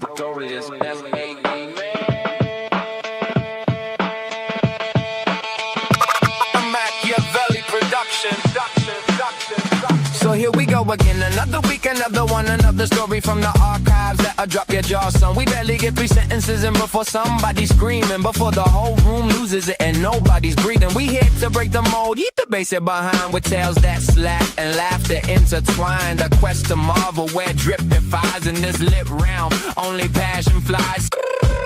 Notorious S.A.D. Machiavelli production. So here we go again, another week, another one, another story from the archives that'll drop your jaw, son. We barely get 3 sentences in before somebody's screaming, before the whole room loses it and nobody's breathing. We here to break the mold, eat the basic behind with tales that slap and laughter intertwined. A quest to marvel where drip defies in this lit realm. Only passion flies.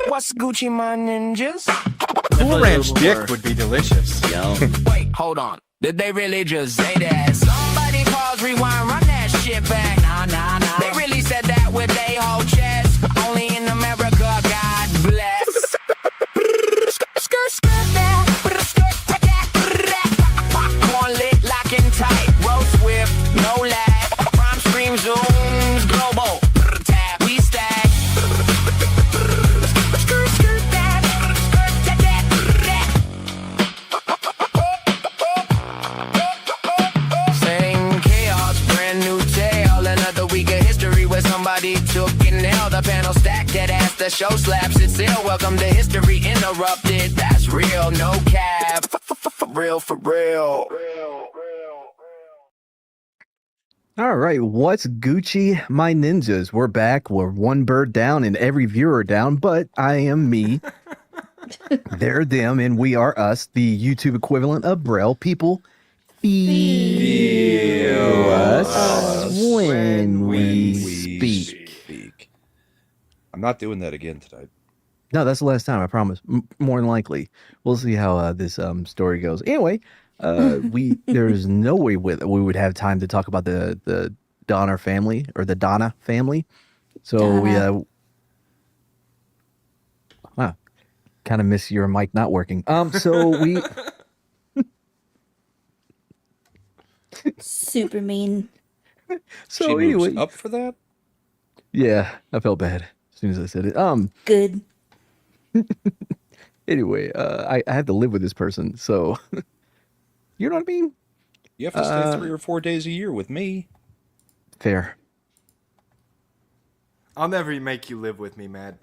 What's Gucci, my ninjas? Cool Ranch dick would be delicious. Wait, hold on. Did they really just say that? Somebody pause, rewind, run that shit back. Nah. They really said that with they whole chest. Only in America, God bless. Skirt that. Popcorn lit, lock and tight. Roll swift, no lag. Prime stream zooms, global. Tap, we stack. Skirt that. Same chaos, brand new tale. Another week of history where somebody took and nailed the panel stacked that ass. The show slaps its ill. Welcome to history interrupted. That's real, no cap. For real, for real. All right, what's Gucci, my ninjas? We're back. We're one bird down and every viewer down, but I am me. They're them, and we are us, the YouTube equivalent of Braille. People feel us when we speak. I'm not doing that again tonight. No, that's the last time, I promise. More than likely. We'll see how this story goes. Anyway, there's no way we would have time to talk about the Donner family or the Donna family. So we kind of miss your mic not working. So we super mean. so She anyway, moves up for that? yeah, I felt bad as soon as I said it. Good. Anyway, I have to live with this person, so you know what I mean? You have to stay 3 or 4 days a year with me. Fair. I'll never make you live with me, Matt.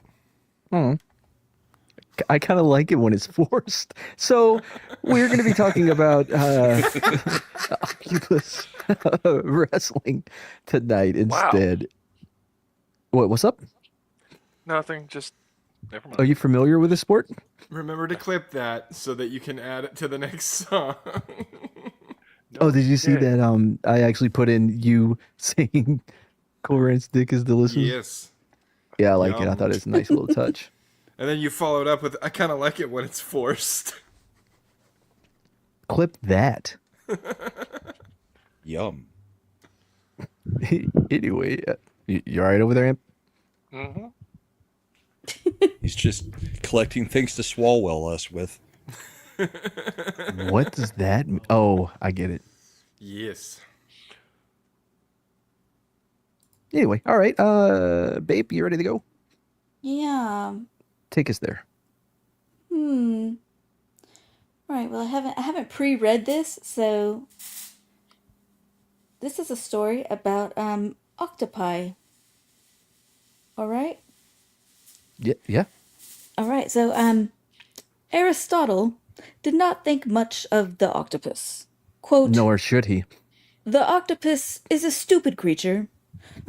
I kind of like it when it's forced. So we're going to be talking about Octopus wrestling tonight instead. What's up? Nothing, just never mind. Are you familiar with the sport? Remember to clip that so that you can add it to the next song. Oh, did you see that? I actually put in you saying Cool Ranch dick is delicious. Yes. Yeah, I like it. I Yum. thought it was a nice little touch. And then you followed up with, I kind of like it when it's forced. Clip that. Yum. Anyway, you all right over there, Amp? Mm-hmm. He's just collecting things to swallow us with. What does that mean? Oh, I get it. Yes. Anyway, all right. Babe, you ready to go? Yeah. Take us there. Right. Well, I haven't pre-read this, so this is a story about octopi. All right. Yeah. All right. So Aristotle did not think much of the octopus. Quote, Nor should he. "The octopus is a stupid creature,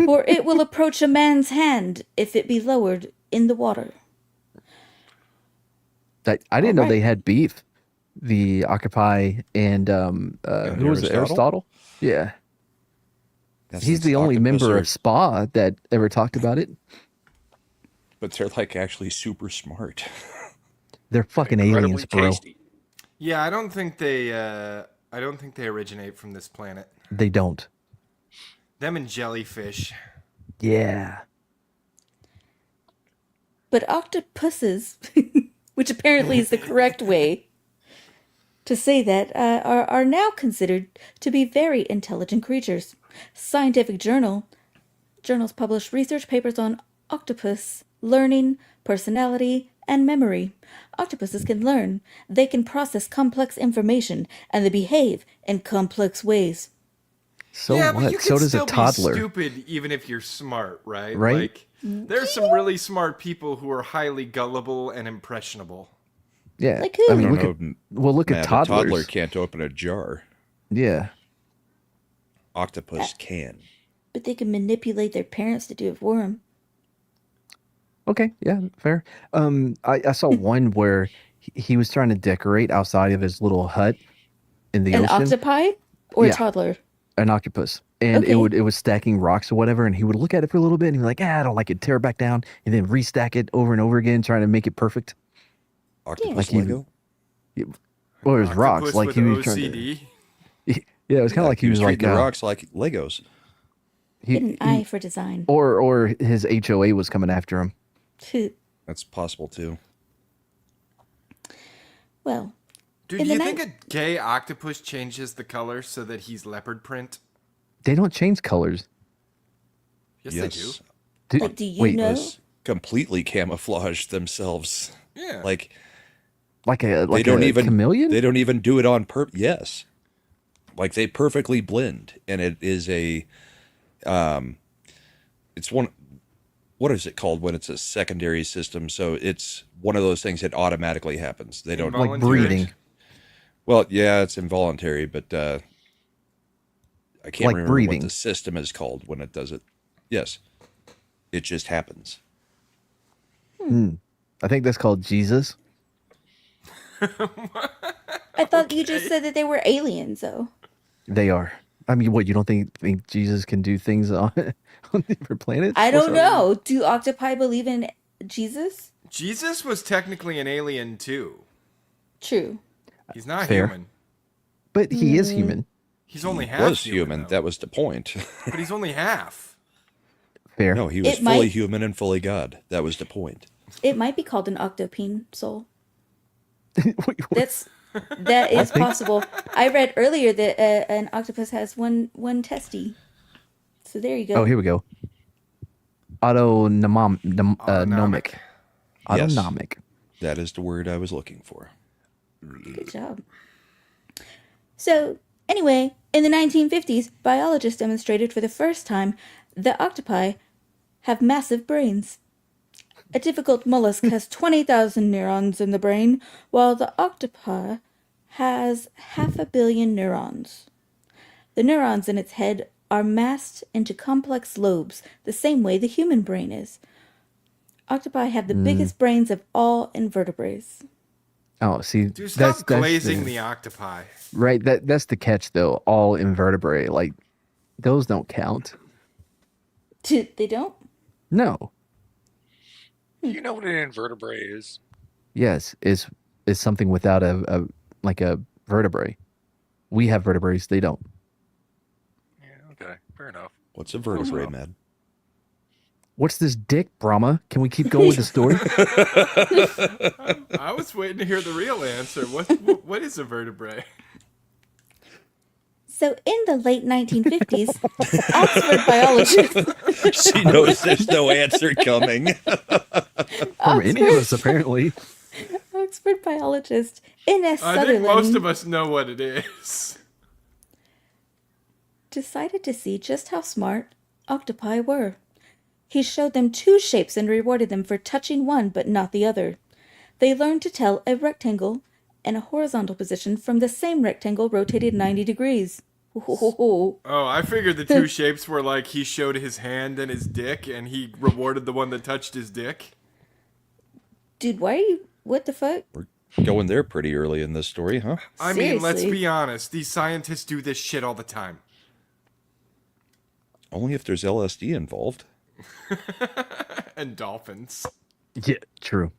for it will approach a man's hand if it be lowered in the water." I didn't know All right. they had beef. The Octopi and who was it? Aristotle? Yeah. He's the only member of SPA that ever talked about it. But they're like actually super smart. They're fucking aliens, bro. Tasty. Yeah, I don't think they originate from this planet. They don't. Them and jellyfish. Yeah. But octopuses, which apparently is the correct way to say that, are now considered to be very intelligent creatures. Scientific journals publish research papers on octopus learning, personality, and memory. Octopuses can learn, they can process complex information, and they behave in complex ways. So yeah, but what? you So can does a still be toddler. stupid even if you're smart, right? Right? Like, there's some really smart people who are highly gullible and impressionable. Yeah. Like who? I I mean, don't look know, at look at Matt. A toddler toddlers. can't open a jar. Yeah. Octopus can. But they can manipulate their parents to do it for them. Okay. Yeah. Fair. I saw one where he was trying to decorate outside of his little hut in the An ocean. octopi or a Yeah. toddler? An octopus, and Okay. it was stacking rocks or whatever, and he would look at it for a little bit and he'd be like, I don't like it, tear it back down, and then restack it over and over again, trying to make it perfect. Octopus Like he- Lego? Well, it was rocks, Octopus like with he was trying to. OCD. Yeah, it was kind of like he was like treating the rocks like Legos. Get an eye for design. or his HOA was coming after him. That's possible too. Well, Dude, In do you the think a gay octopus changes the color so that he's leopard print? They don't change colors. Yes, they do. like, do you wait, know? Octopus completely camouflage themselves. Yeah. Like like don't a even chameleon? They don't even do it on purpose. Yes, like they perfectly blend, and it is a, it's one. What is it called when it's a secondary system? So it's one of those things that automatically happens. They don't Like Involuntary? breeding. Well, yeah, it's involuntary, but I can't Like remember breathing. what the system is called when it does it. Yes, it just happens. I think that's called Jesus. I thought you just said that they were aliens, though. They are. I mean, what, you don't think Jesus can do things on on different planets? I What's don't up? know. Do octopi believe in Jesus? Jesus was technically an alien too. True. He's not Fair. human. But he is human. He's only half Was human. though. That was the point. But he's only half. Fair. No, he was It fully might- human and fully God. That was the point. It might be called an octopine soul. Wait, That is possible. I read earlier that an octopus has one testy. So there you go. oh, here we go. Autonomic. Yes. Autonomic. That is the word I was looking for. Good job. So, anyway, in the 1950s, biologists demonstrated for the first time that octopi have massive brains. A difficult mollusk has 20,000 neurons in the brain, while the octopi has 500 million neurons. The neurons in its head are massed into complex lobes, the same way the human brain is. Octopi have the biggest brains of all invertebrates. Oh, see, Dude, stop that's glazing the octopi. right. That's the catch, though. All invertebrate, like those don't count. They don't? No. Do you know what an invertebrate is? Yes, is something without a like a vertebrae. We have vertebrae. They don't. Yeah, okay, fair enough. What's a vertebrae, man? What's this dick, Brahma? Can we keep going with the story? I was waiting to hear the real answer. What is a vertebrae? So, in the late 1950s, Oxford biologists She knows there's no answer coming. From any of us, apparently. Oxford biologist N.S. I think Sutherland most of us know what it is. decided to see just how smart octopi were. He showed them two shapes and rewarded them for touching one but not the other. They learned to tell a rectangle and a horizontal position from the same rectangle rotated 90 degrees. Oh, I figured the two shapes were like he showed his hand and his dick, and he rewarded the one that touched his dick. Dude, why are you... What the fuck? We're going there pretty early in this story, huh? I mean, let's Seriously. be honest. These scientists do this shit all the time. Only if there's LSD involved. And dolphins. Yeah, true.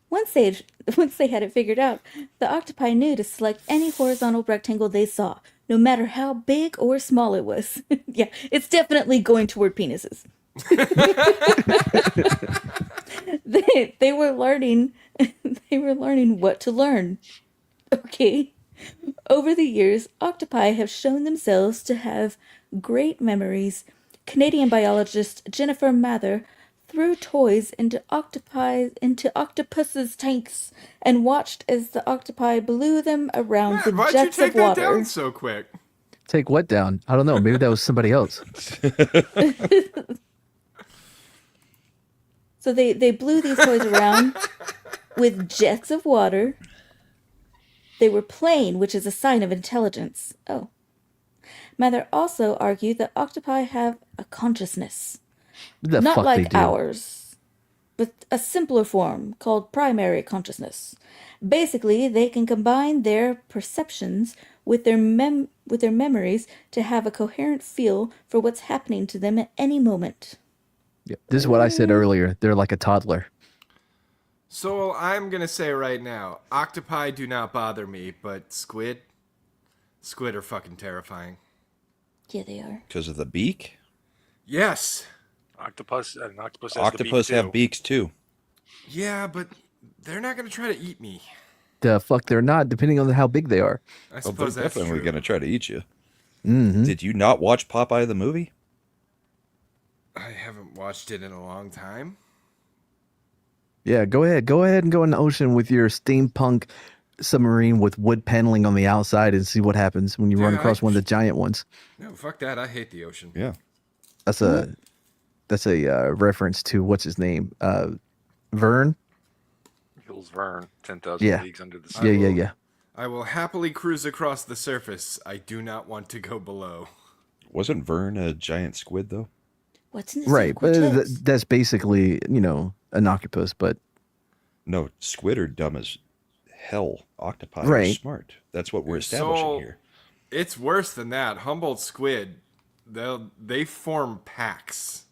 Once they had it figured out, the octopi knew to select any horizontal rectangle they saw, no matter how big or small it was. Yeah, it's definitely going toward penises. They were learning what to learn. Okay. Over the years, octopi have shown themselves to have great memories. Canadian biologist Jennifer Mather threw toys into octopus's tanks and watched as the octopi blew them around Man, with why'd you jets take of that water. down so quick? Take what down? I don't know. Maybe that was somebody else. So they blew these toys around with jets of water. They were plain, which is a sign of intelligence. Oh. Mather also argued that octopi have a consciousness. The Not fuck they like do. ours, but a simpler form called primary consciousness. Basically, they can combine their perceptions with their memories to have a coherent feel for what's happening to them at any moment. Yeah. This is what I said earlier. They're like a toddler. So I'm gonna say right now, octopi do not bother me, but squid are fucking terrifying. Yeah, they are. Because of the beak? Yes. Octopus has Octopus the beak have too. beaks too. Yeah, but they're not gonna try to eat me. The fuck they're not, depending on how big they are. I Well, they're suppose that's definitely true. going to try to eat you. Mm-hmm. Did you not watch Popeye the movie? I haven't watched it in a long time. Yeah, go ahead. Go ahead and go in the ocean with your steampunk submarine with wood paneling on the outside and see what happens when you run Yeah, across one of the giant ones. No, fuck that. I hate the ocean. Yeah. That's a reference to what's his name? Vern? Jules Verne, 10,000 Yeah. Leagues Under the Yeah, Sea. yeah. I will happily cruise across the surface. I do not want to go below. Wasn't Vern a giant squid, though? What's in the Right, but sandwiches? that's basically, an octopus, but No, squid are dumb as hell. Octopi are Right. smart. That's what we're establishing So- here. It's worse than that. Humboldt squid, they form packs.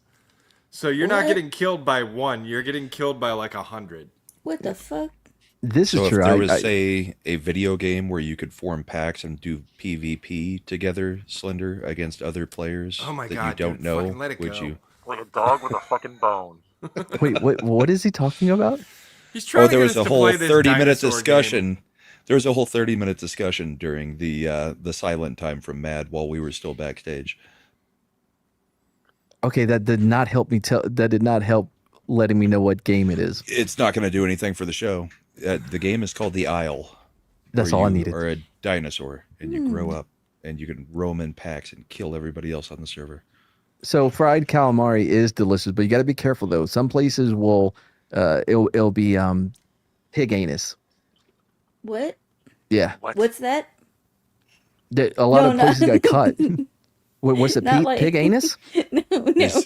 So you're not What? getting killed by one. You're getting killed by like 100. What the fuck? this So is if true. there was, say, a video game where you could form packs and do PvP together, Slender, against other players Oh my that God, you don't dude, know, fucking let it would go. you? Like a dog with a fucking bone. Wait, what is he talking about? He's trying Oh, to there get was us a to whole play this 30-minute dinosaur discussion. There was a whole 30-minute discussion during the silent time from Mad while we were still backstage. Okay, that did not help me that did not help letting me know what game it is. It's not going to do anything for the show. The game is called The Isle. That's where all I you needed. are a dinosaur and you grow up and you can roam in packs and kill everybody else on the server. So fried calamari is delicious, but you got to be careful though. Some places will it'll be pig anus. What? Yeah. What? What's that? A lot No, of no. places got cut. What's it? Not Pig, like- pig anus? No,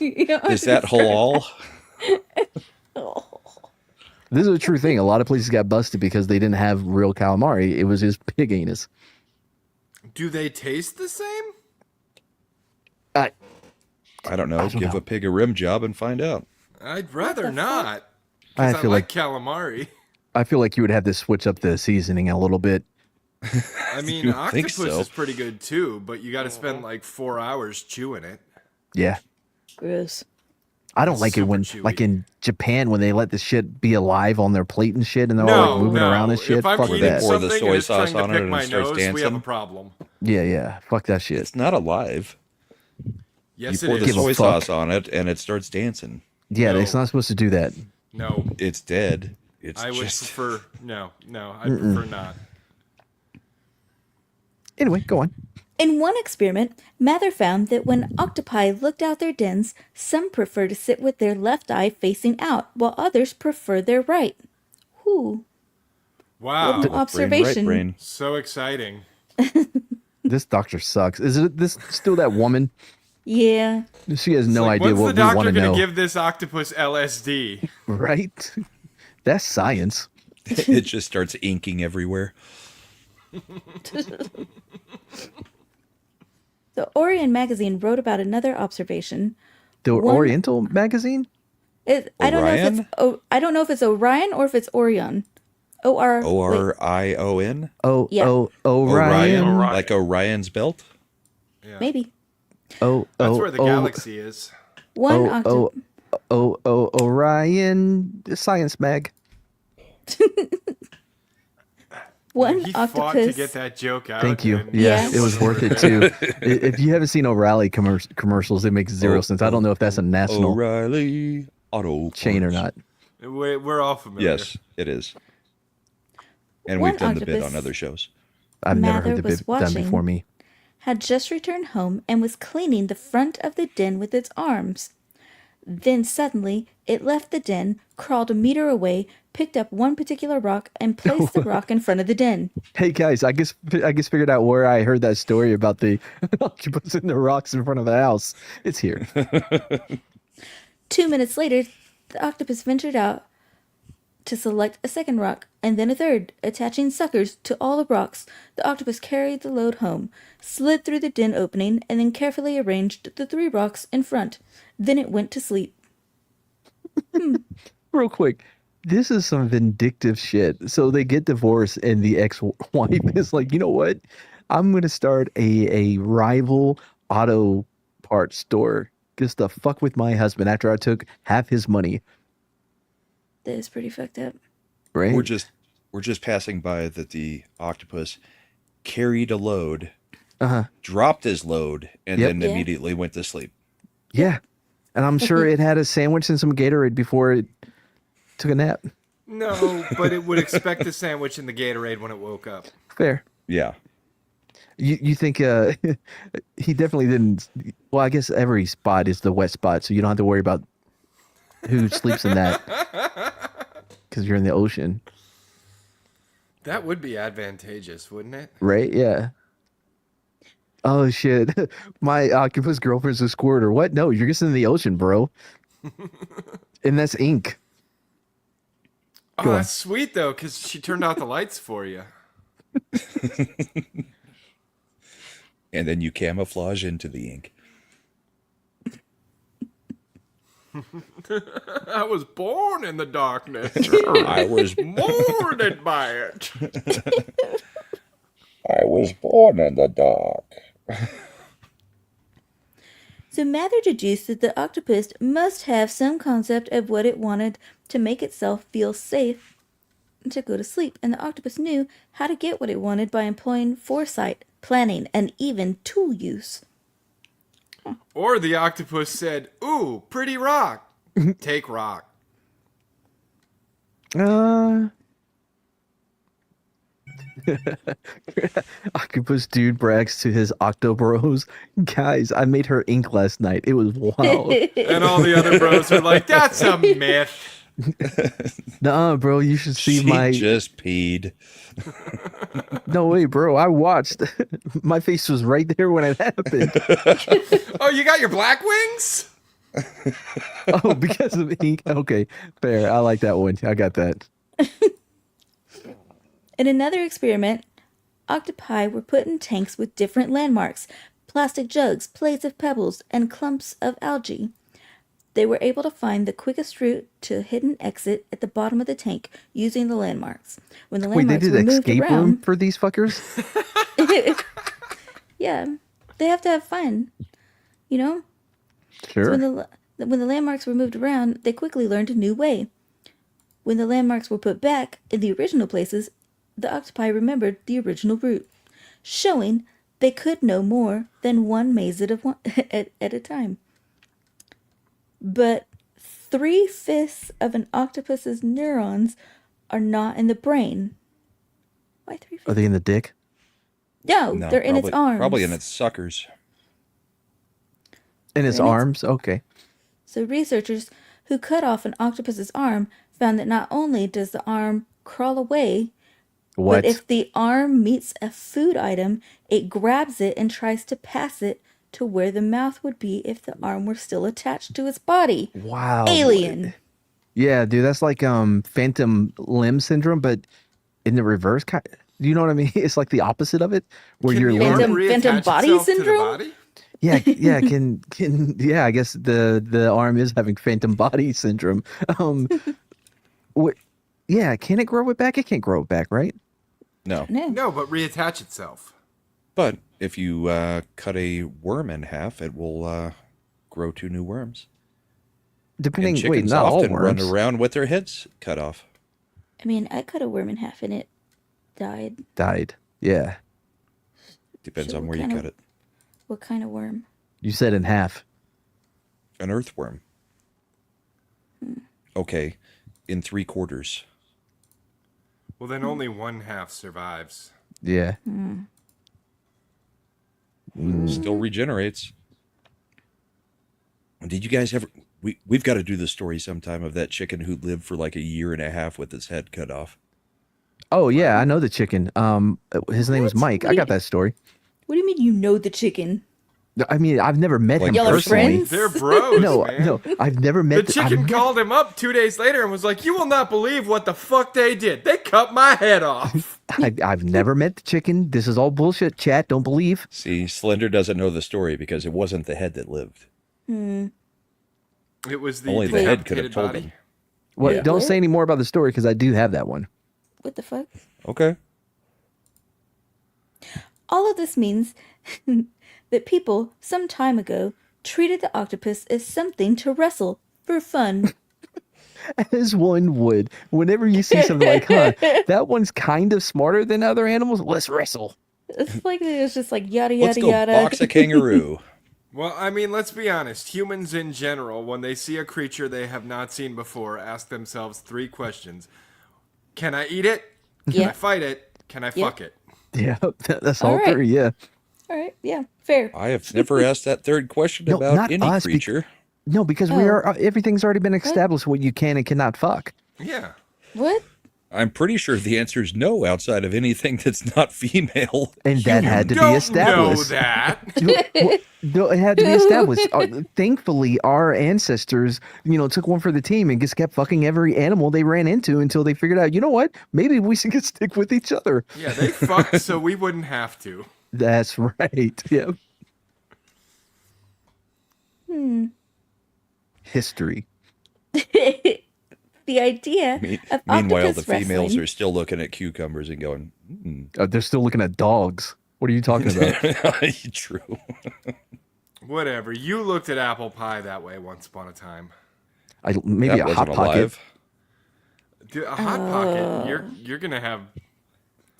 you don't Is that halal? Oh. This is a true thing. A lot of places got busted because they didn't have real calamari. It was just pig anus. Do they taste the same? I I don't know. don't Give know. a pig a rim job and find out. I'd rather the not. I Because I feel like calamari. I feel like you would have to switch up the seasoning a little bit. I mean, You octopus think so? is pretty good too, but you got to spend like 4 hours chewing it. Yeah. Gross. I don't It's like it when, super chewy. like in Japan, when they let the shit be alive on their plate and shit, and they're all like moving around and shit. If I'm Fuck eating that. Pour the something soy and it's sauce trying on to it pick and my it starts nose, we have a dancing. problem. Yeah. Fuck that shit. It's not alive. Yes, You pour it the is. Give a soy fuck. sauce on it and it starts dancing. Yeah, No. it's not supposed to do that. No, It's dead. It's I would just prefer I prefer not. Anyway, go on. In one experiment, Mather found that when octopi looked out their dens, some prefer to sit with their left eye facing out, while others prefer their right. Whew. Wow, What an brain, right observation. brain. so exciting. This doctor sucks. Is it this still that woman? Yeah. She has no Like, idea what's what the we want doctor to gonna know. give this octopus LSD? Right? That's science. It just starts inking everywhere. The Orion magazine wrote about another observation. The One- Oriental magazine? I don't know if Orion? it's I don't know if it's Orion or if it's Orion. O-R. wait, Orion? Yeah. Orion. Orion. Like Orion's belt? Yeah. maybe. That's where the galaxy is. One Orion science mag. one He fought to octopus. get that joke out. Thank you. and- Yeah, Yeah. it was worth it too. If you haven't seen O'Reilly commercials, it makes zero sense. I don't know if that's a national O'Reilly Auto chain or Parts. not. We're all familiar. Yes, it is. And One we've done the bit octopus on other shows. I've never Mather heard the was bit done watching. before me. had just returned home and was cleaning the front of the den with its arms. Then suddenly it left the den, crawled a meter away, picked up one particular rock, and placed the rock in front of the den. Hey guys, I guess figured out where I heard that story about the octopus and the rocks in front of the house. It's here. 2 minutes later, the octopus ventured out to select a second rock, and then a third. Attaching suckers to all the rocks, the octopus carried the load home, slid through the den opening, and then carefully arranged the 3 rocks in front. Then it went to sleep. Real quick, this is some vindictive shit. So they get divorced, and the ex-wife is like, you know what? I'm gonna start a rival auto parts store just to fuck with my husband after I took half his money. That is pretty fucked up. Right? We're just passing by that the octopus carried a load, dropped his load, and Yep. then Yeah. immediately went to sleep. Yeah. And I'm sure it had a sandwich and some Gatorade before it took a nap. No, but it would expect the sandwich and the Gatorade when it woke up. Fair. Yeah. You think he definitely didn't. Well, I guess every spot is the wet spot, so you don't have to worry about who sleeps in that because you're in the ocean, That would be advantageous, wouldn't it? right? Yeah. Oh shit, my octopus girlfriend's a squirter. What? No, you're just in the ocean, bro. And that's ink. Oh, Go on. that's sweet though, because she turned out the lights for you. And then you camouflage into the ink. I was born in the darkness, I was molded by it. born in the dark. So Mather deduced that the octopus must have some concept of what it wanted to make itself feel safe to go to sleep, and the octopus knew how to get what it wanted by employing foresight, planning, and even tool use. Or the octopus said, "Ooh, pretty rock. Take rock." Octopus dude brags to his octobros. Guys, I made her ink last night. It was wild. And all the other bros are like, "That's a myth." Nuh-uh, bro. You should see She my. just peed. No way, bro. I watched. My face was right there when it happened. Oh, you got your black wings? Oh, because of ink. Okay, fair. I like that one. I got that. In another experiment, octopi were put in tanks with different landmarks, plastic jugs, plates of pebbles, and clumps of algae. They were able to find the quickest route to a hidden exit at the bottom of the tank using the landmarks. When the Wait, they landmarks did were moved escape room around, for these fuckers? yeah, they have to have fun, you know. So Sure. when the landmarks were moved around, they quickly learned a new way. When the landmarks were put back in the original places, the octopi remembered the original route, showing they could know more than one maze at a time. But 3/5 of an octopus's neurons are not in the brain. Why 3/5? Are they in the dick? No, No, they're in its probably- arms. Probably in its suckers. In his In its- arms? Okay. So researchers who cut off an octopus's arm found that not only does the arm crawl away, What? but if the arm meets a food item, it grabs it and tries to pass it to where the mouth would be if the arm were still attached to its body. Wow. Alien. Yeah, dude, that's like phantom limb syndrome, but in the reverse kind. You know what I mean? It's like the opposite of it, where Can you're the learning. arm Phantom reattach body itself to the syndrome? body? Yeah, yeah, can yeah, I guess the arm is having phantom body syndrome. What? Yeah, can it grow it back? It can't grow it back, right? No. No. No, but reattach itself. But if you cut a worm in half, it will grow 2 new worms. And Depending, wait, chickens not all often run worms. around with their heads cut off. I mean, I cut a worm in half and it died. Died. Yeah, Depends So on what where you kind of- cut it. What kind of worm? you said in half. An earthworm. Okay, in 3/4. Well, then only one half survives. Yeah. Still regenerates. Did you guys ever? We've got to do the story sometime of that chicken who lived for like a year and a half with his head cut off. Oh yeah, I know the chicken. His name was Mike. I got that story. What do you mean you know the chicken? I mean, I've never met him Y'all are personally. friends? They're bros, man. No, I've never met The chicken called him up 2 days later and was like, "You will not believe what the fuck they did. They cut my head off." I've never met the chicken. This is all bullshit, chat. Don't believe. See, Slender doesn't know the story because it wasn't the head that lived. It was the Only the head could have decapitated told body. him. Well, Yeah. don't say any more about the story because I do have that one. What the fuck? Okay. All of this means that people, some time ago, treated the octopus as something to wrestle for fun. As one would. Whenever you see something like, huh, that one's kind of smarter than other animals, let's wrestle. It's like it was just like yada Let's yada go yada. box a kangaroo. Well, I mean, let's be honest. Humans in general, when they see a creature they have not seen before, ask themselves 3 questions. Can I eat it? Can Yeah. I fight it? Can I fuck it? Yeah, that's All all right. three, yeah. All right, yeah, fair. I have never asked that third question No, about not any us, creature. No, because we are everything's already been established what you can and cannot fuck. Yeah. What? I'm pretty sure the answer is no outside of anything that's not female. And that had to be Don't know established. that. No, it had to be established. Thankfully, our ancestors, took one for the team and just kept fucking every animal they ran into until they figured out, you know what? Maybe we should stick with each other. Yeah, they fucked so we wouldn't have to. That's right. Yeah. History. The idea of Meanwhile, octopus the females wrestling. are still looking at cucumbers and going, They're still looking at dogs. What are you talking about? true. Whatever. You looked at apple pie that way once upon a time. Maybe That a hot wasn't pocket. alive. Dude, a hot pocket, you're gonna have.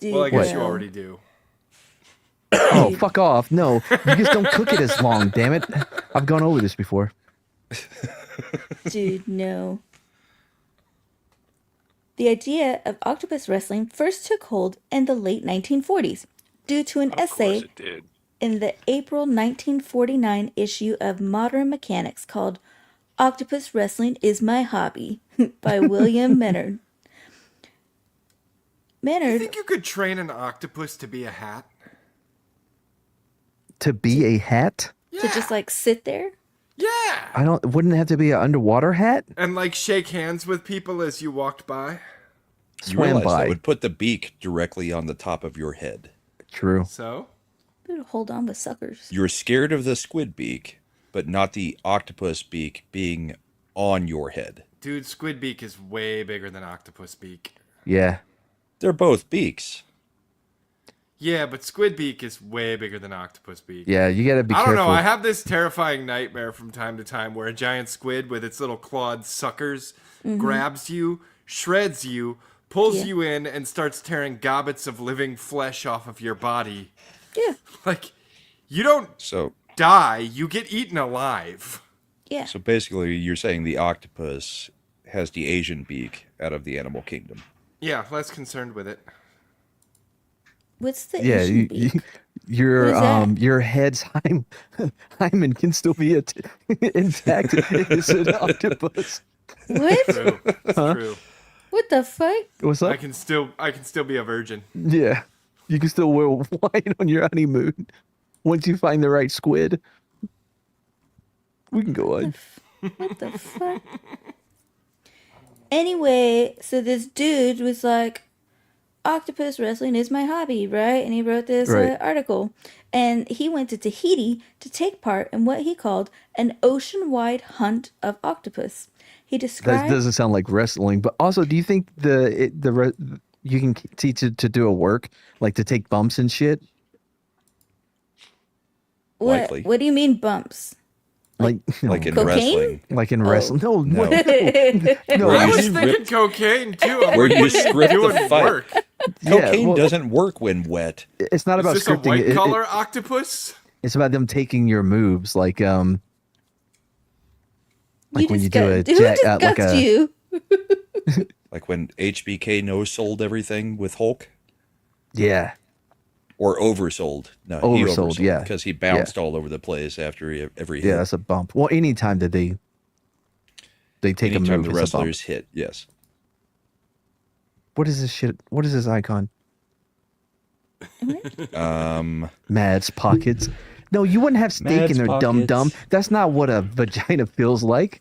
Dude, Well, I guess What? you already do. Oh, fuck off. No, you just don't cook it as long, damn it. I've gone over this before. Dude, no. The idea of octopus wrestling first took hold in the late 1940s due to an Of course essay it did. in the April 1949 issue of Modern Mechanics called Octopus Wrestling is My Hobby by William Menard. You Menard, think you could train an octopus to be a hat? To be a hat? to just like sit there? Yeah. Wouldn't it have to be an underwater hat? And like shake hands with people as you walked by. You Swam realize by. that would put the beak directly on the top of your head. True. So Dude, hold on with suckers. You're scared of the squid beak, but not the octopus beak being on your head. dude, squid beak is way bigger than octopus beak. Yeah. They're both beaks. Yeah, but squid beak is way bigger than octopus beak. Yeah, you gotta be I careful. don't know. I have this terrifying nightmare from time to time where a giant squid with its little clawed suckers grabs you, shreds you, pulls Yeah. you in, and starts tearing gobbets of living flesh off of your body. Yeah, Like, you don't So die, you get eaten alive. yeah. so basically you're saying the octopus has the Asian beak out of the animal kingdom. Yeah, less concerned with it. What's the Yeah, Asian beak? your What is that? your head's hymen can still be intact. It's an octopus. What? True. It's true. What the fuck? What's I up? can still be a virgin. Yeah, you can still wear white on your honeymoon once you find the right squid. We can go on. What the fuck? Anyway, so this dude was like, octopus wrestling is my hobby, right? And he wrote this Right. article. And he went to Tahiti to take part in what he called an ocean-wide hunt of octopus. He That described... doesn't sound like wrestling, but also, do you think you can teach it to do a work like to take bumps and shit? Likely. What do you mean bumps? Like Like in Cocaine? wrestling. like in wrestling? No, No. no. Where I you was script- thinking cocaine too. I'm Where like, you what are script the doing fight. work? Yeah, Cocaine well, doesn't work when wet. It's not Is about this a scripting. white It- collar octopus? it's about them taking your moves, like when you do a Who jack, like discussed a you? Like when HBK no sold everything with Hulk. yeah. Or oversold. No, he Oversold, oversold. yeah. Because he bounced all over the place after every hit. Yeah, that's a bump. Well, anytime that they take a Anytime move, the it's a bump. wrestlers hit, yes. What is this shit? What is this icon? Mad's pockets. No, you wouldn't have steak Mad's in there, dum dum. pockets. That's not what a vagina feels like.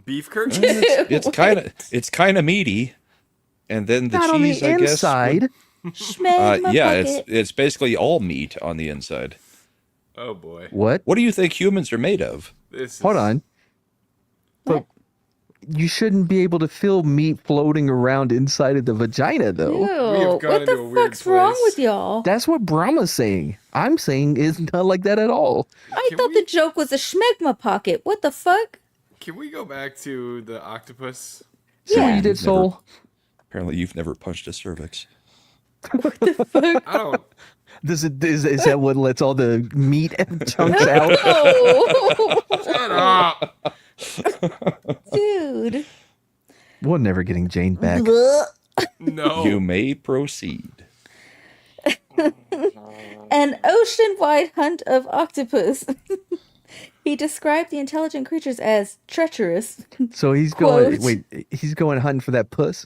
Beef curtains? It's kind of meaty, and then the Not cheese, on the I guess. inside. Schmeg my Yeah, pocket. it's basically all meat on the inside. Oh boy. What? What do you think humans are made of? This is... Hold on. But you shouldn't be able to feel meat floating around inside of the vagina, though. Ew, gone what into a the weird fuck's wrong place. with y'all? That's what Brahma's saying. I'm saying it's not like that at all. I Can thought we- the joke was a schmegma pocket. What the fuck? Can we go back to the octopus? See what Yeah. you did, Soul? Apparently, you've never punched a cervix. I don't... Is that what lets all the meat chunks out? Oh, Shut up! dude. We're never getting Jane back. Blech. No. You may proceed. An ocean-wide hunt of octopus. He described the intelligent creatures as treacherous. So he's going. Quote. Wait, he's going hunting for that puss.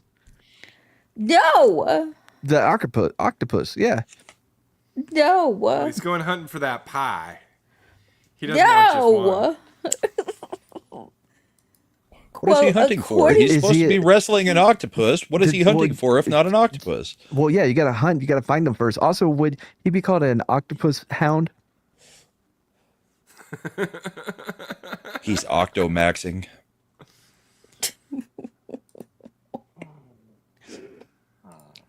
No! The octopus. Octopus. Yeah. No! He's going hunting for that pie. He doesn't want just one. No! What is he hunting for? He's Is supposed he to be a- wrestling an octopus. What is he hunting well, for if not an octopus? Well, yeah. You got to hunt. You got to find them first. Also, would he be called an octopus hound? He's octomaxing.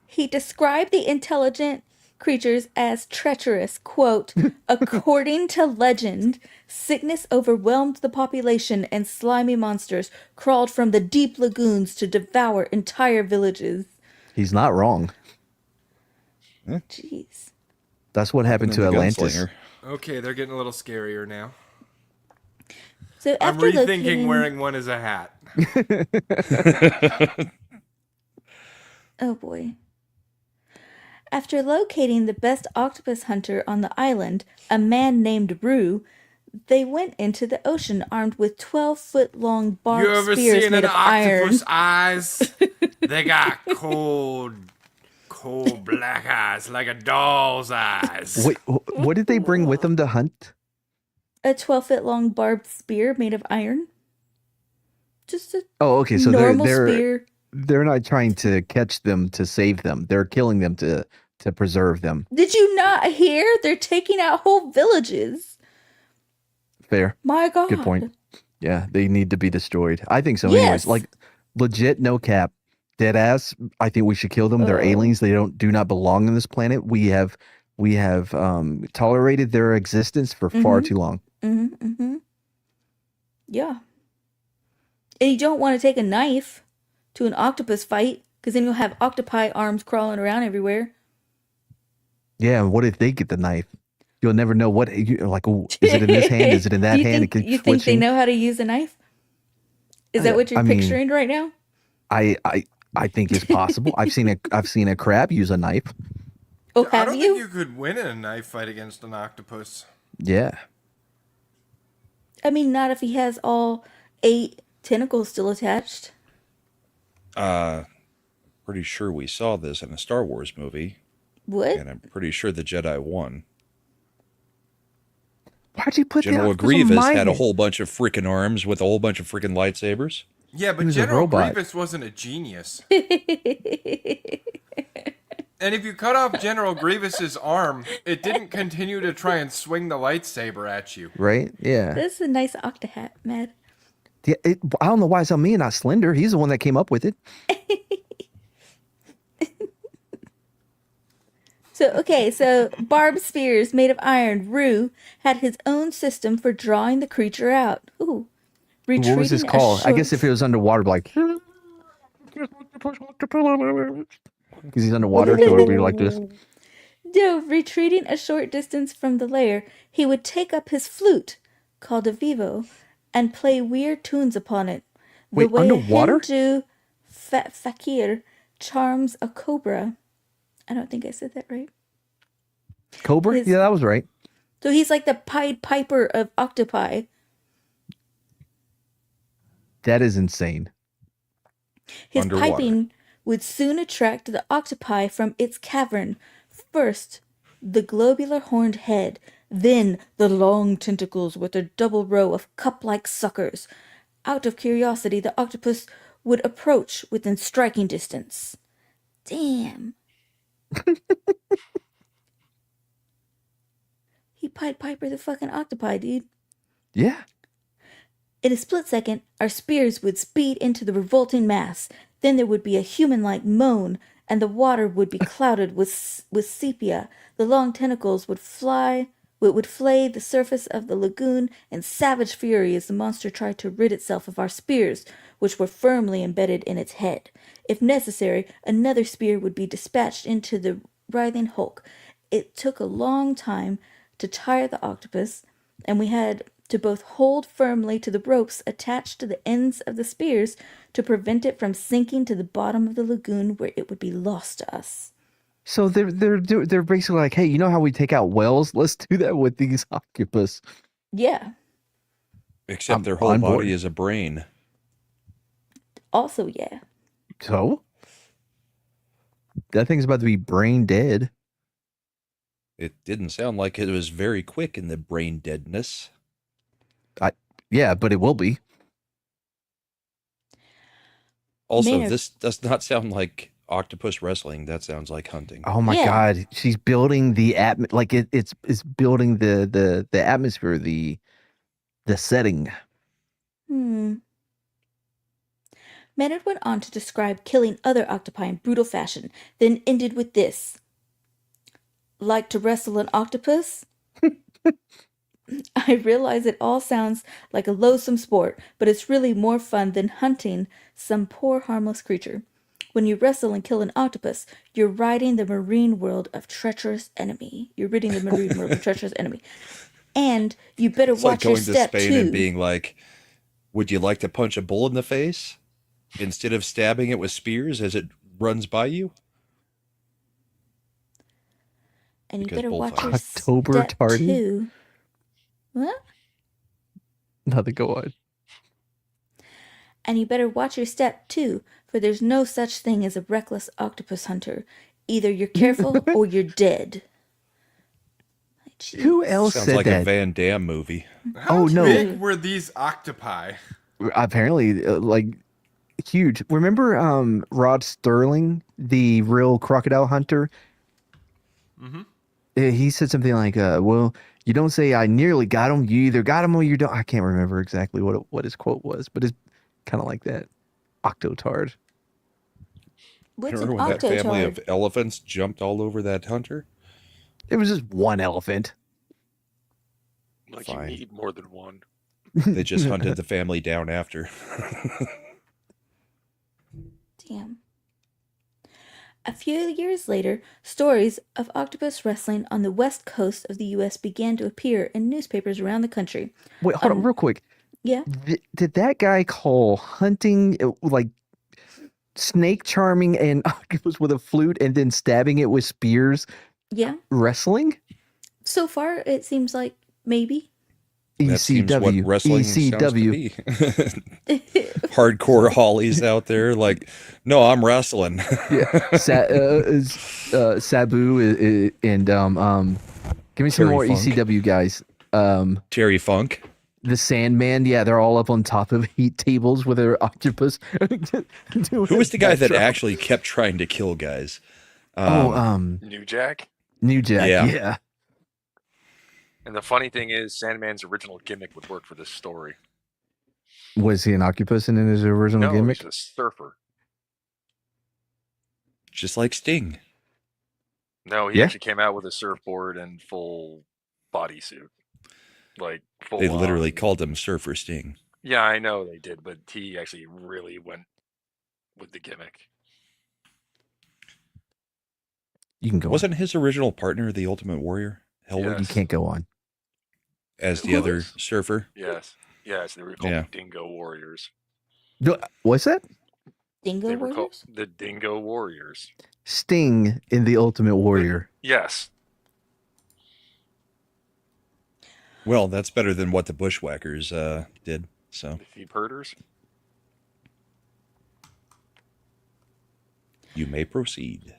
He described the intelligent creatures as treacherous. Quote, according to legend, sickness overwhelmed the population and slimy monsters crawled from the deep lagoons to devour entire villages. He's not wrong. Jeez. That's what happened to And the Atlantis. gunslinger. Okay, they're getting a little scarier now. So I'm after rethinking locating... wearing one as a hat. Oh boy. After locating the best octopus hunter on the island, a man named Rue, they went into the ocean armed with 12-foot-long barbed You ever spears seen made an of iron. octopus eyes? They got cold black eyes like a doll's eyes. Wait, what did they bring with them to hunt? A 12-foot-long barbed spear made of iron. Just a Oh, okay. So normal they're spear. they're not trying to catch them to save them. They're killing them to preserve them. Did you not hear? They're taking out whole villages. Fair. My God. Good point. Yeah, they need to be destroyed. I think so. Yes. Anyways, like legit, no cap, dead ass. I think we should kill them. They're aliens. They do not belong on this planet. We have tolerated their existence for far too long. Yeah. And you don't want to take a knife to an octopus fight, because then you'll have octopi arms crawling around everywhere. Yeah. And what if they get the knife? You'll never know what. Like, oh, is it in this hand? Is it in that Do you hand? Think, It keeps you think they switching. know how to use a knife? Is that what you're I mean, picturing right now? I think it's possible. I've seen a crab use a knife. Oh, I have don't you? think you could win in a knife fight against an octopus. Yeah. I mean, not if he has all 8 tentacles still attached. Pretty sure we saw this in a Star Wars movie, What? and I'm pretty sure the Jedi won. Why'd you put that General octopus on Grievous my had a head? whole bunch of freaking arms with a whole bunch of freaking lightsabers. Yeah, but was a General robot. Grievous wasn't a genius. And if you cut off General Grievous's arm, it didn't continue to try and swing the lightsaber at you. Right? Yeah. That's a nice octahat, Mad. Yeah, I don't know why it's on me and not Slender. He's the one that came up with it. So barbed spears made of iron. Rue had his own system for drawing the creature out. Ooh. What was this Retreating a called? I guess short- if it was underwater, like. Because he's underwater, so it would be like this. No, retreating a short distance from the lair, he would take up his flute, called a vivo, and play weird tunes upon it. The Wait, way underwater? a Hindu fakir charms a cobra. I don't think I said that right. Cobra? His- Yeah, that was right. So he's like the Pied Piper of octopi. That is insane. His Underwater. piping would soon attract the octopi from its cavern. First, the globular horned head, then the long tentacles with their double row of cup-like suckers. Out of curiosity, the octopus would approach within striking distance. Damn. He Pied Piper the fucking octopi, dude. Yeah. In a split second, our spears would speed into the revolting mass. Then there would be a human-like moan, and the water would be clouded with sepia. The long tentacles would flay the surface of the lagoon in savage fury as the monster tried to rid itself of our spears, which were firmly embedded in its head. If necessary, another spear would be dispatched into the writhing hulk. It took a long time to tire the octopus, and we had to both hold firmly to the ropes attached to the ends of the spears to prevent it from sinking to the bottom of the lagoon where it would be lost to us. So they're basically like, hey, you know how we take out whales? Let's do that with these octopus. Yeah. Except I'm their whole on board. body is a brain. Also, yeah. So that thing's about to be brain dead. It didn't sound like it was very quick in the brain deadness. Yeah, but it will be. Also, Maynard- this does not sound like octopus wrestling. That sounds like hunting. Oh my Yeah. God, she's building the it's building the atmosphere, the setting. Maynard went on to describe killing other octopi in brutal fashion, then ended with this. Like to wrestle an octopus? I realize it all sounds like a loathsome sport, but it's really more fun than hunting some poor harmless creature. When you wrestle and kill an octopus, you're riding the marine world of treacherous enemy. You're ridding the marine world of treacherous enemy. And you better It's like watch your going to step Spain too. and being like, would you like to punch a bull in the face instead of stabbing it with spears as it runs by you? And you because better watch your bullfights. October step tardy? too. What? Nothing go on. And you better watch your step too, for there's no such thing as a reckless octopus hunter. Either you're careful or you're dead. My jeez. Who else Sounds said like a that? Van Damme movie. How Oh, no. big were these octopi? Apparently, like huge. Remember, Rod Sterling, the real crocodile hunter? Mm-hmm. He said something like, "Well, you don't say I nearly got him. You either got him or you don't." I can't remember exactly what his quote was, but it's kind of like that. Octotard. What's an Remember when that family octotard? of elephants jumped all over that hunter? It was just one elephant. Like Fine. you need more than one. They just hunted the family down after. Damn. A few years later, stories of octopus wrestling on the west coast of the U.S. began to appear in newspapers around the country. Wait, hold on, real quick. Yeah, Did that guy call hunting like snake charming an octopus with a flute and then stabbing it with spears yeah. wrestling? So far, it seems like maybe. That seems what ECW. wrestling sounds to ECW. be. Hardcore hollies out there like, no, I'm wrestling. Yeah. Sabu and give me some Terry more Funk. ECW guys. Terry Funk. The Sandman, yeah, they're all up on top of heat tables with their octopus. Who was the guy that actually kept trying to kill guys? New Jack. New Jack, Yeah. yeah. And the funny thing is, Sandman's original gimmick would work for this story. Was he an octopus in his original No, gimmick? he's a surfer. Just like Sting. No, he Yeah. actually came out with a surfboard and full bodysuit. Like full. They literally called him Surfer Sting. Yeah, I know they did, but he actually really went with the gimmick. You can go Wasn't his original partner the Ultimate Warrior? Hellwood? on. You can't go on. As the Who other was? surfer? Yes, yes, they were called Yeah. the Dingo Warriors. What's that? Dingo They were called Warriors? the Dingo Warriors. Sting in the Ultimate Warrior. Yes, Well, that's better than what the bushwhackers did. So Feed herders. you may proceed.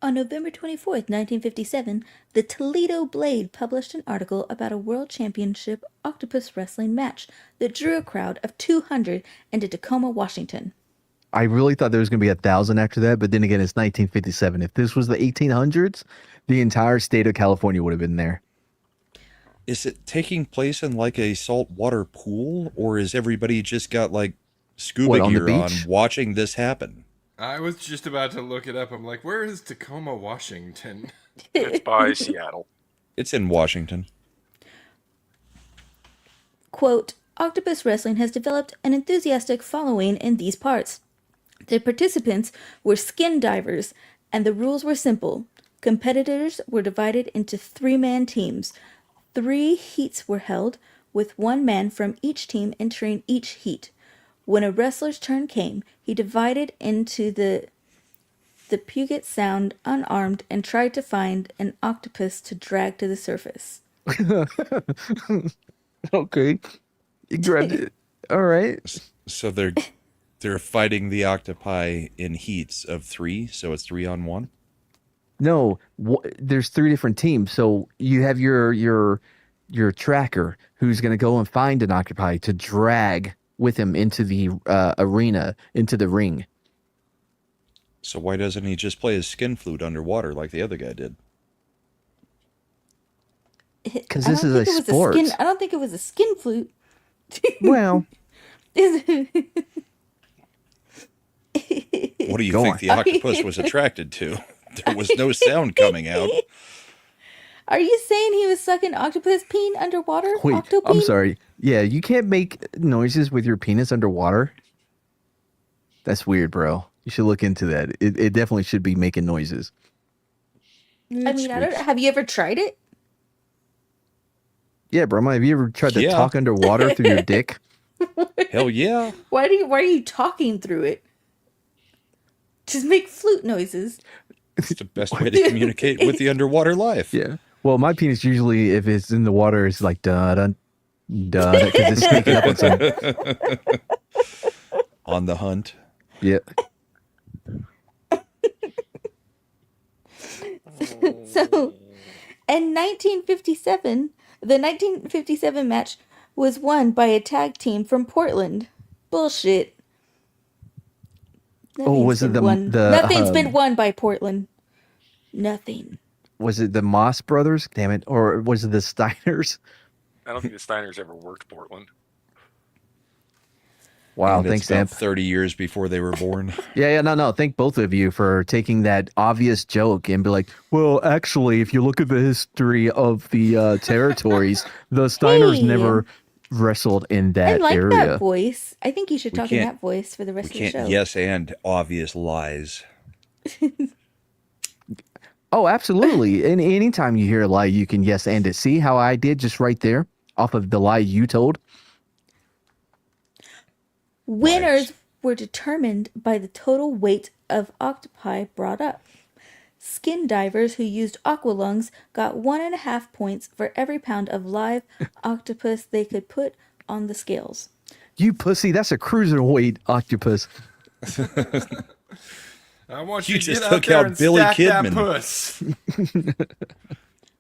On November 24th, 1957, the Toledo Blade published an article about a World Championship Octopus wrestling match that drew a crowd of 200 into Tacoma, Washington. I really thought there was going to be 1,000 after that, but then again, it's 1957. If this was the 1800s, the entire state of California would have been there. Is it taking place in like a saltwater pool, or is everybody just got like scuba What, on the gear on beach? watching this happen? I was just about to look it up. I'm like, where is Tacoma, Washington? It's by Seattle. It's in Washington. Quote, Octopus wrestling has developed an enthusiastic following in these parts. The participants were skin divers, and the rules were simple. Competitors were divided into 3-man teams. 3 heats were held, with 1 man from each team entering each heat. When a wrestler's turn came, he divided into the Puget Sound unarmed and tried to find an octopus to drag to the surface. Okay. You grabbed it. All right. So they're fighting the octopi in heats of 3, so it's 3-on-1. No, there's 3 different teams. So you have your tracker who's going to go and find an octopi to drag with him into the arena, into the ring. So why doesn't he just play his skin flute underwater like the other guy did? Because this is a sport. I don't think it was a skin flute. Well, What do you Go think on. the octopus was attracted to? There was no sound coming out. Are you saying he was sucking octopus peen underwater? wait, Octopene? I'm sorry. Yeah, you can't make noises with your penis underwater. That's weird, bro. You should look into that. It definitely should be making noises. I mean, I don't. Have you ever tried it? Yeah, bro. Have you ever tried to Yeah. talk underwater through your dick? Hell yeah. Why are you talking through it? Just make flute noises. It's the best way to communicate with the underwater life. Yeah. Well, my penis usually, if it's in the water, it's like da da da, because it's sneaking up on some. On the hunt. Yeah. So, in 1957, the 1957 match was won by a tag team from Portland. Bullshit. Was it Nothing's been won by Portland. Nothing. Was it the Moss brothers? Damn it. Or was it the Steiners? I don't think the Steiners ever worked Portland. Wow. And Thanks, it's about Amp. 30 years before they were born. Yeah. No. Thank both of you for taking that obvious joke and be like, well, actually, if you look at the history of the territories, the Steiners Hey. never wrestled in I that like area. that voice. I think you should We talk in can't- that voice for the We rest of the can't show. yes and obvious lies. Oh, absolutely. And anytime you hear a lie, you can yes and it. See how I did just right there off of the lie you told? Winners were determined by the total weight of octopi brought up. Skin divers who used aqua lungs got 1.5 points for every pound of live octopus they could put on the scales. You pussy, that's a cruiserweight octopus. I want You you to just get out took there out and Billy stack Kidman. that puss.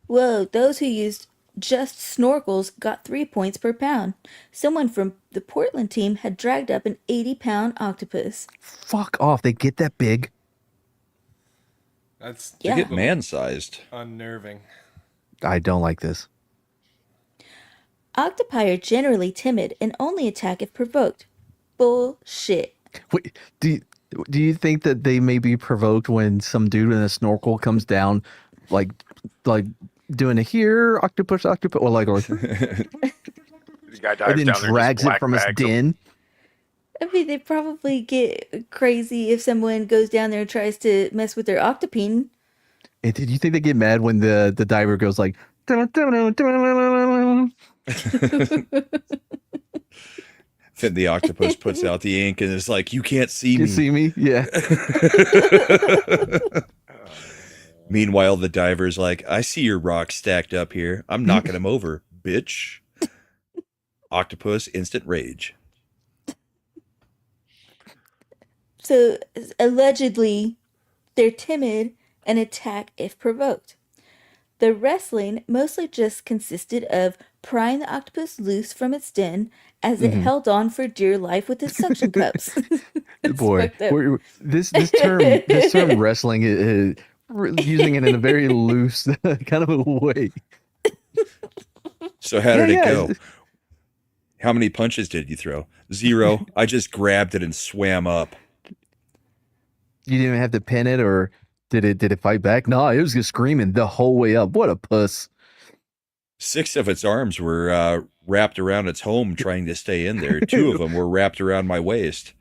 Whoa, those who used just snorkels got 3 points per pound. Someone from the Portland team had dragged up an 80-pound octopus. Fuck off. They get that big. That's Yeah. Get man-sized. unnerving. I don't like this. Octopi are generally timid and only attack if provoked. Bullshit. Wait, do you think that they may be provoked when some dude in a snorkel comes down, like doing a here octopus, or like, or The guy and dives then down there, drags just it from his black bags him. den? I mean, they probably get crazy if someone goes down there and tries to mess with their octopine. And did you think they get mad when the diver goes like, "Dun, dun, dun, dun, dun." Then the octopus puts out the ink and is like, you can't see You me. see me? Yeah. Meanwhile, the diver's like, I see your rocks stacked up here. I'm knocking them over. bitch. Octopus instant rage. So allegedly, they're timid and attack if provoked. The wrestling mostly just consisted of prying the octopus loose from its den as it held on for dear life with its suction cups. It's Boy, fucked up. this term wrestling is using it in a very loose kind of a way. So how did it go? it's- How many punches did you throw? 0. I just grabbed it and swam up. You didn't even have to pin it, or did it fight back? No, it was just screaming the whole way up. What a puss! 6 of its arms were wrapped around its home trying to stay in there. 2 of them were wrapped around my waist.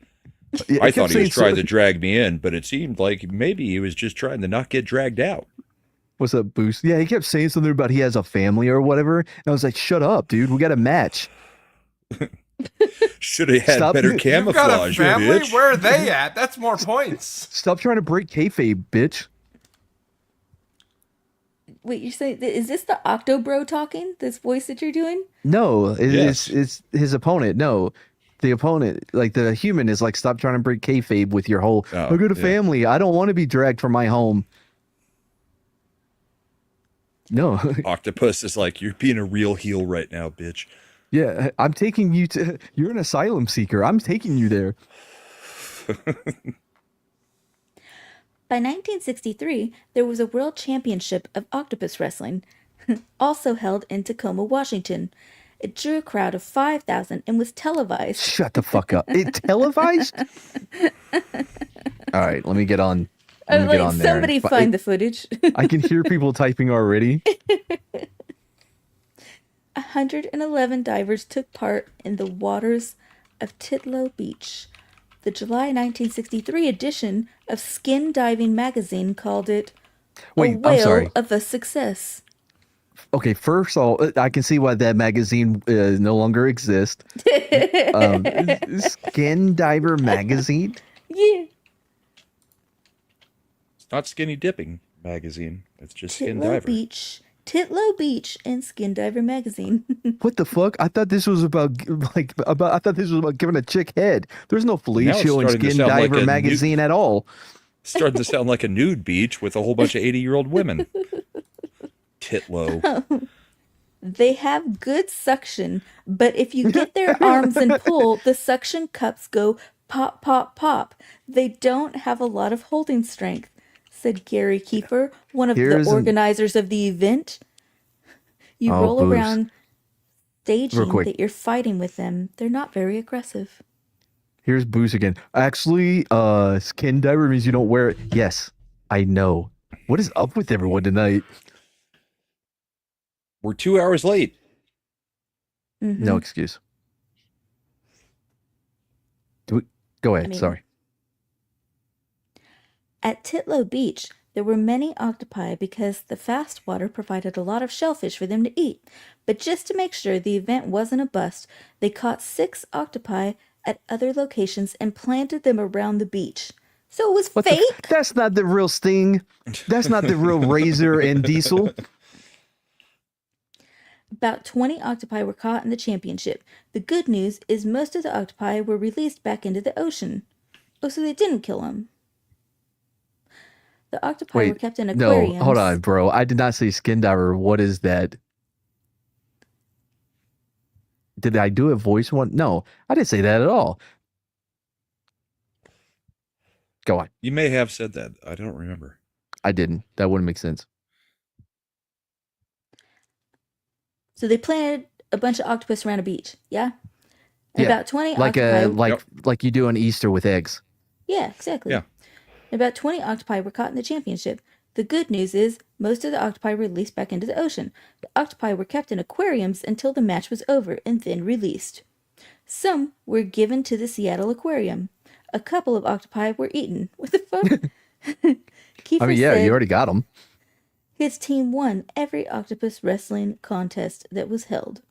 Yeah, I it kept thought he was saying trying to drag me in, but it seemed like maybe he was just trying to not get dragged out. What's up, Boost? Yeah, he kept saying something about he has a family or whatever. And I was like, shut up, dude. We got a match. Should have had Stop. better You've You've got a camouflage, you family? bitch. Where are they at? That's more points. Stop trying to break kayfabe, bitch. Wait, you're saying is this the Octo Bro talking? This voice that you're doing? No, Yes. it's his opponent. No, the opponent, like the human, is like, stop trying to break kayfabe with your whole. Oh, Look at a yeah. family. I don't want to be dragged from my home. No, Octopus is like, you're being a real heel right now, bitch. yeah, I'm taking you to. You're an asylum seeker. I'm taking you there. By 1963, there was a world championship of octopus wrestling, also held in Tacoma, Washington. It drew a crowd of 5,000 and was televised. Shut the fuck up. It televised. All right, let me get on. Let me get on there. Somebody find the footage. I can hear people typing already. 111 divers took part in the waters of Titlow Beach. The July 1963 edition of Skin Diving magazine called it Wait, a I'm whale sorry. of a success. Okay, first of all, I can see why that magazine no longer exists. Skin Diver magazine. Yeah. It's not Skinny Dipping magazine. It's just Skin Titlow Diver. Titlow Beach and Skin Diver magazine. What the fuck? I thought this was about I thought this was about giving a chick head. There's no Fellatio in starting to Skin sound like Diver a magazine at all. Starting to sound like a nude beach with a whole bunch of 80-year-old women. Titlow. They have good suction, but if you get their arms and pull, the suction cups go pop, pop, pop. They don't have a lot of holding strength, said Gary Kiefer, one of the organizers of the event. You roll Boost. around staging quick. that you're fighting with them. They're not very aggressive. Here's Boost again. Actually, Skin Diver means you don't wear it. Yes, I know. What is up with everyone tonight? We're 2 hours late. Mhm. No excuse. Go ahead. I mean- Sorry. At Titlow Beach, there were many octopi because the fast water provided a lot of shellfish for them to eat. But just to make sure the event wasn't a bust, they caught 6 octopi at other locations and planted them around the beach. So it was What fake? That's not the real Sting. That's not the real Razor and Diesel. About 20 octopi were caught in the championship. The good news is most of the octopi were released back into the ocean. Oh, so they didn't kill them. The octopi were kept in aquariums. No, hold on, bro. I did not say Skin Diver. What is that? Did I do a voice one? No, I didn't say that at all. Go on. You may have said that. I don't remember. I didn't. That wouldn't make sense. So they planted a bunch of octopus around a beach, yeah? And Yeah, about 20 Like octopi... like you do on Easter with eggs. Yeah, exactly. Yeah. And about 20 octopi were caught in the championship. The good news is most of the octopi were released back into the ocean. The octopi were kept in aquariums until the match was over and then released. Some were given to the Seattle Aquarium. A couple of octopi were eaten. What the fuck? Kiefer I mean, yeah, said you already got them. his team won every octopus wrestling contest that was held.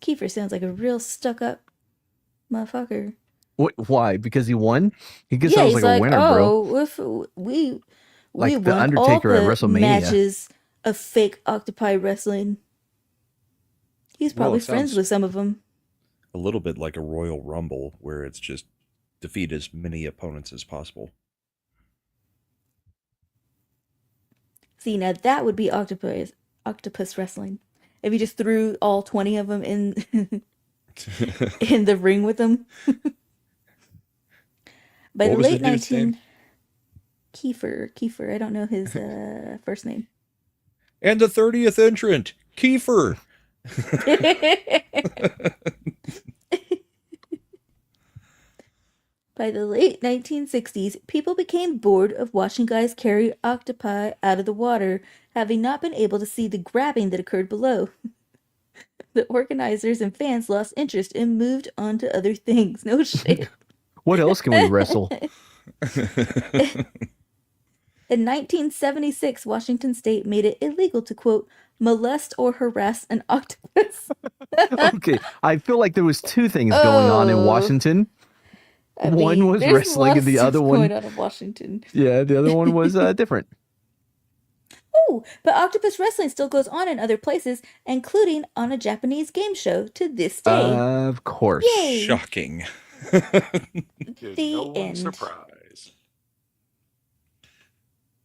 Kiefer sounds like a real stuck-up motherfucker. What? Why? Because he won? He Yeah, sounds he's like a winner, bro. oh, if we Like the won Undertaker all at the WrestleMania. matches of fake octopi wrestling. He's Well, probably it friends sounds with some of them. a little bit like a Royal Rumble, where it's just defeat as many opponents as possible. See, now that would be octopus wrestling. If you just threw all 20 of them in in the ring with them. By What the was the late dude's name? 19 Kiefer, I don't know his first name. And the 30th entrant, Kiefer. By the late 1960s, people became bored of watching guys carry octopi out of the water, having not been able to see the grabbing that occurred below. The organizers and fans lost interest and moved on to other things. No shit. What else can we wrestle? In 1976, Washington state made it illegal to, quote, molest or harass an octopus. Okay, I feel like there was two things going on in Oh. Washington. I One mean, was there's wrestling lots and the of other stuff one- going on in Washington. Yeah, the other one was different. Oh, but octopus wrestling still goes on in other places, including on a Japanese game show to this day. Of course. Yay! Shocking. There's The no one end. surprise.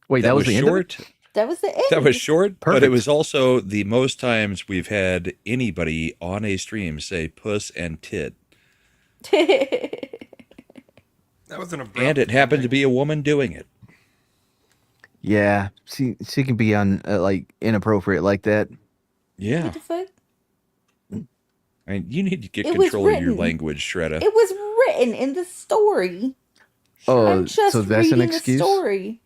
Wait, that was the end of it? short. That was the end. That was short, but it Perfect. was also the most times we've had anybody on a stream say puss and tit. That was an abrupt And it happened to ending. be a woman doing it. Yeah, she can be like inappropriate like that. Yeah. What the fuck? I mean, you need to get It was control of your written. language, Shredda. It was written in the story. Oh, I'm just so that's an reading excuse? the story.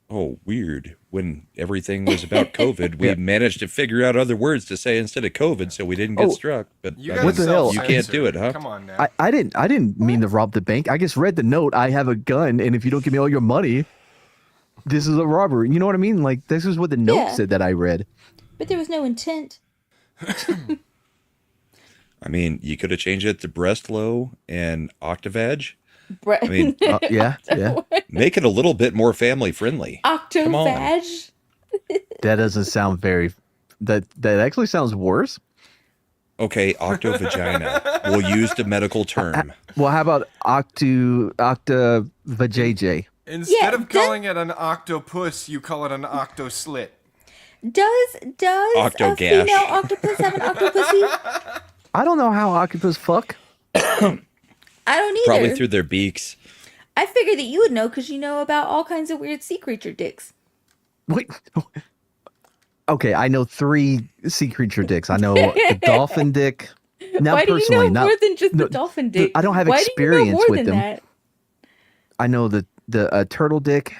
Oh, weird. When everything was about COVID, we managed to figure out other words to say instead of COVID, so we didn't get Oh, struck. But You I gotta What the hell? you can't do it, huh? Come on now. I didn't mean to rob the bank. I just read the note. I have a gun, and if you don't give me all your money, this is a robbery. You know what I mean? Like, this is what the note Yeah. said that I read. But there was no intent. I mean, you could have changed it to breast low and octavag. I mean, Yeah. Make it a little bit more family friendly. Come on. Octovag? That doesn't sound very. That actually sounds worse. Okay, octovagina. We'll use the medical term. Well, how about octavajj? Instead Yeah, of calling it an octopus, you call it an octoslit. Does a Octogash. female octopus have an octopussy? I don't know how octopus fuck. I don't either. Probably through their beaks. I figured that you would know because you know about all kinds of weird sea creature dicks. Wait. Okay, I know 3 sea creature dicks. I know the dolphin dick. Now, Why do you personally, know not. more than just no, the dolphin dick? I don't have Why experience do you know more with than them. that? I know the turtle dick.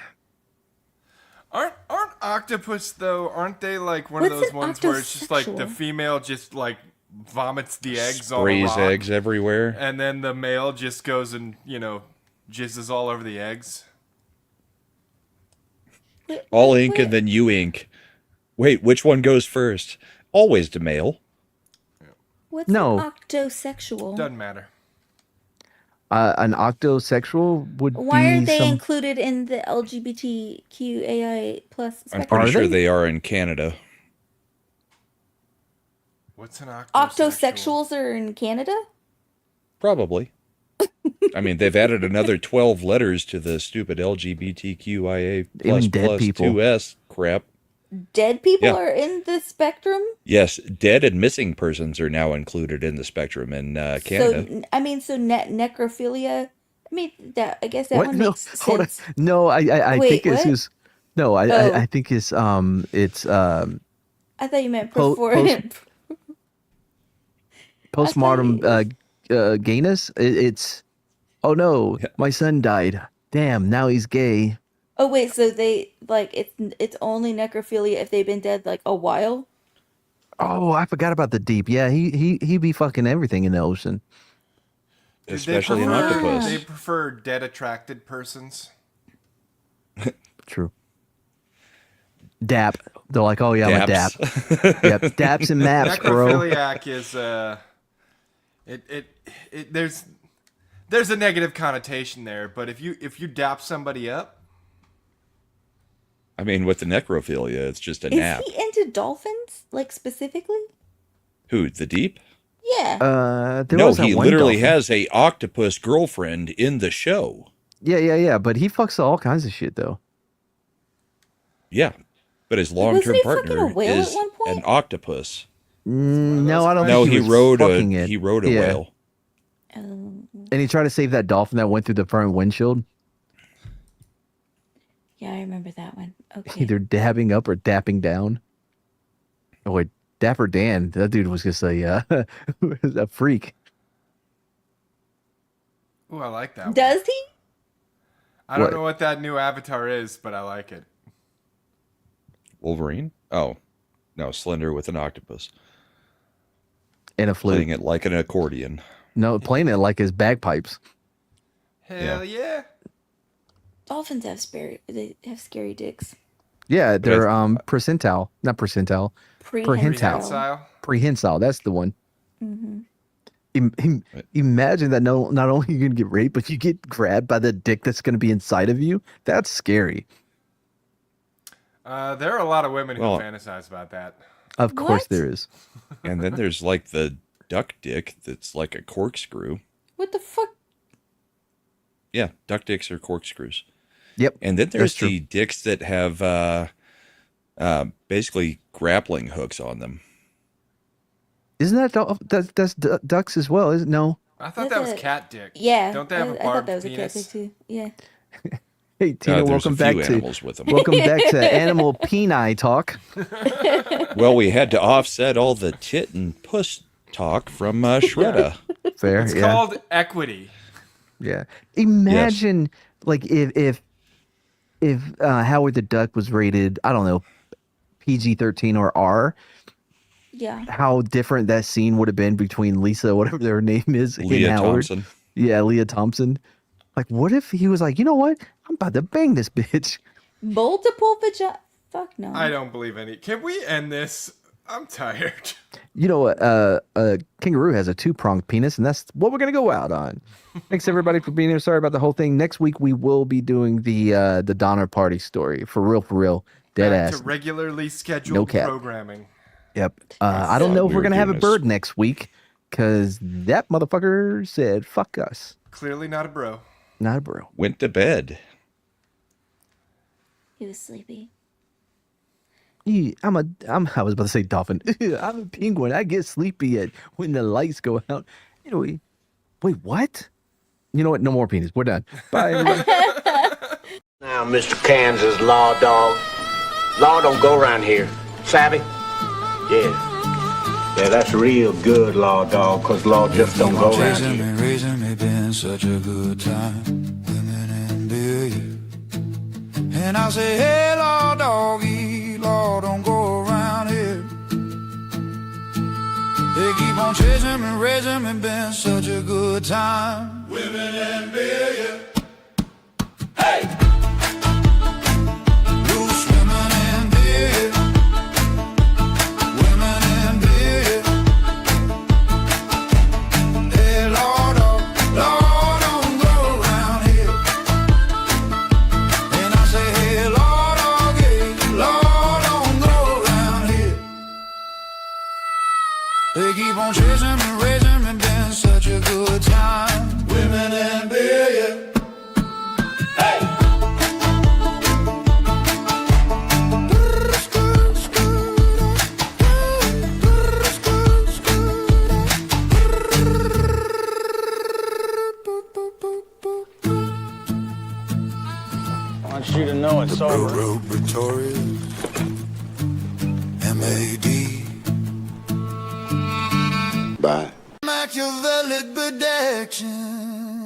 Aren't octopus though? Aren't they like one What's of those an ones where it's just like the octosexual? female just like vomits the eggs on a Sprays rock, eggs everywhere. and then the male just goes and jizzes all over the eggs. All ink and then you ink. Wait, which one goes first? Always to male. What's No. an octosexual? Doesn't matter. An octosexual would Why be are they some. included in the LGBTQAI plus I'm spectrum? pretty Are sure they? they are in Canada. What's an octosexual? Octosexuals are in Canada? Probably. I mean, they've added another 12 letters to the stupid LGBTQIA plus Even dead plus people. 2S crap. Dead people Yeah. are in the spectrum? Yes, dead and missing persons are now included in the spectrum in Canada. So, necrophilia. I guess that What? one No, makes hold on. sense. No, I Wait, think it's what? just. No, Oh. I think it's it's I thought you meant Po- postmortem gayness. It's. Oh no, Yeah. my son died. Damn, now he's gay. Oh wait, so they it's only necrophilia if they've been dead like a while? Oh, I forgot about the deep. Yeah, he be fucking everything in the ocean. Did Especially an prefer- octopus. They prefer dead attracted persons. True. Dap. They're like, oh yeah, I'm a dap. Daps. Yep, daps and maps, bro. Necrophiliac is there's a negative connotation there, but if you dap somebody up, I mean, with the necrophilia, it's just a Is nap. he into dolphins? Like specifically? Who, the Deep? Yeah. There No, was that he one literally dolphin. has a octopus girlfriend in the show. Yeah. But he fucks all kinds of shit though. Yeah, but his Wasn't long-term he fucking a partner whale at is one point? an octopus. No, I don't No, think he was rode fucking it. a Yeah. whale. And he tried to save that dolphin that went through the front windshield. Yeah, I remember that one. Okay. Either dabbing up or dapping down. Oh wait, Dapper Dan. That dude was just a freak. Ooh, I like that one. Does he? I don't What? know what that new avatar is, but I like it. Wolverine? Oh, no, Slender with an octopus. And a flute. Playing it like an accordion. No, playing it like his bagpipes. Hell yeah. Dolphins have scary dicks. Yeah, they're I- percentile, not percentile, Prehensile. Prehensile. prehensile. That's the one. Imagine that. No, not only are you gonna get raped, but you get grabbed by the dick that's gonna be inside of you. That's scary. There are a lot of women who Well- fantasize about that. Of course What? there is. And then there's like the duck dick that's like a corkscrew. What the fuck? Yeah, duck dicks are corkscrews. Yep. And then there's That's true. the dicks that have basically grappling hooks on them. Isn't that's ducks as well? Is it? No. I thought That's that was a- cat dick. Yeah. Don't they have I a thought barbed that was a penis? cat dick too. Yeah. Hey Tina, There's welcome a back few to animals with them. welcome back to Animal Peni Talk. Well, we had to offset all the tit and puss talk from Shredda. Fair. It's yeah. called equity. Yeah. Imagine like if Howard the Duck was rated, I don't know, PG-13 or R, Yeah. how different that scene would have been between Lisa, whatever their name is, Leah and Howard. Thompson. Yeah, Leah Thompson. Like, what if he was like, you know what? I'm about to bang this bitch. Multiple vagina. Fuck no. I don't believe any. Can we end this? I'm tired. You know what? A kangaroo has a 2-pronged penis, and that's what we're gonna go out on. Thanks everybody for being here. Sorry about the whole thing. Next week we will be doing the Donner Party story for real, dead Back ass. to regularly scheduled No cap. programming. Yep. I don't know if we're Weird gonna have a goodness. bird next week because that motherfucker said fuck us. Clearly not a bro. Not a bro. Went to bed. He was sleepy. I was about to say dolphin. I'm a penguin. I get sleepy when the lights go out. Anyway, wait, what? You know what? No more penis. We're done. Bye. Everybody. Now, Mr. Kansas Law Dog. Law don't go around here. Savvy? Yeah. Yeah, that's real good, Law Dog, 'cause law just don't go around Chasing here. me, raising me, been such a good time. Women and beer, yeah. And I say, hey, law doggy, law don't go around here. They keep on chasing me, raising me, been such a good time. Women and beer, yeah. Hey! Loose women and beer, yeah. Women and beer, yeah. Hey, Lord, oh, Lord, don't go around here. And I say, hey, Lord, oh, yeah, Lord, don't go around here. They keep on chasing me, raising me, been such a good time. Women and beer, yeah. Hey! I want you to know it's over. Road Victoria, M.A.D. Bye. Machiavellic good action.